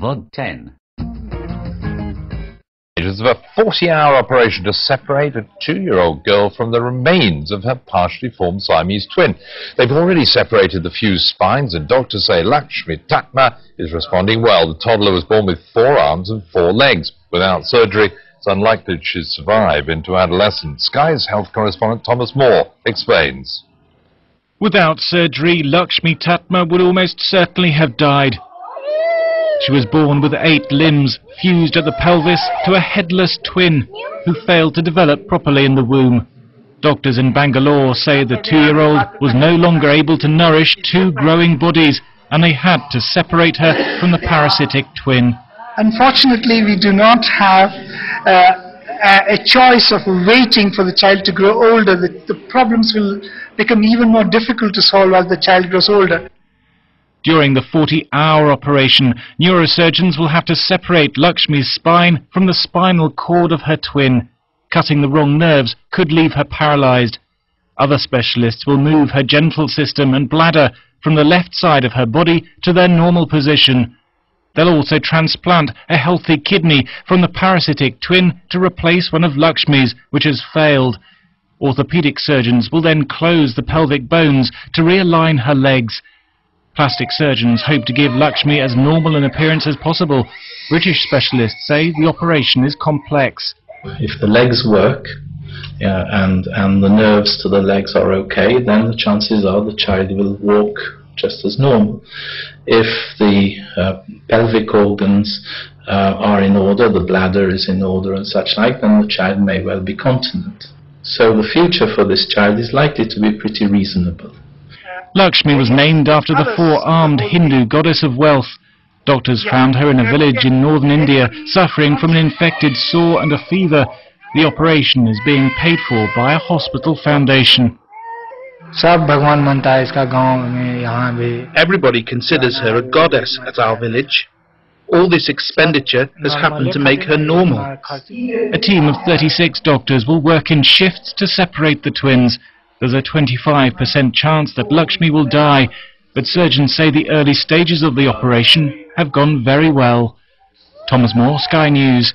VOD 10. It is a 40-hour operation to separate a 2-year-old girl from the remains of her partially formed Siamese twin. They've already separated the fused spines, and doctors say Lakshmi Tatma is responding well. The toddler was born with 4 arms and 4 legs. Without surgery, it's unlikely she'd survive into adolescence. Sky's health correspondent Thomas Moore explains. Without surgery, Lakshmi Tatma would almost certainly have died. She was born with 8 limbs, fused at the pelvis to a headless twin who failed to develop properly in the womb. Doctors in Bangalore say the 2-year-old was no longer able to nourish 2 growing bodies, and they had to separate her from the parasitic twin. Unfortunately, we do not have a choice of waiting for the child to grow older. The problems will become even more difficult to solve as the child grows older. During the 40-hour operation, neurosurgeons will have to separate Lakshmi's spine from the spinal cord of her twin. Cutting the wrong nerves could leave her paralyzed. Other specialists will move her genital system and bladder from the left side of her body to their normal position. They'll also transplant a healthy kidney from the parasitic twin to replace one of Lakshmi's, which has failed. Orthopedic surgeons will then close the pelvic bones to realign her legs. Plastic surgeons hope to give Lakshmi as normal an appearance as possible. British specialists say the operation is complex. If the legs work and the nerves to the legs are okay, then the chances are the child will walk just as normal. If the pelvic organs are in order, the bladder is in order and such like, then the child may well be continent. So the future for this child is likely to be pretty reasonable. Lakshmi was named after the 4-armed Hindu goddess of wealth. Doctors found her in a village in northern India, suffering from an infected sore and a fever. The operation is being paid for by a hospital foundation. Everybody considers her a goddess at our village. All this expenditure has happened to make her normal. A team of 36 doctors will work in shifts to separate the twins. There's a 25% chance that Lakshmi will die, but surgeons say the early stages of the operation have gone very well. Thomas Moore, Sky News.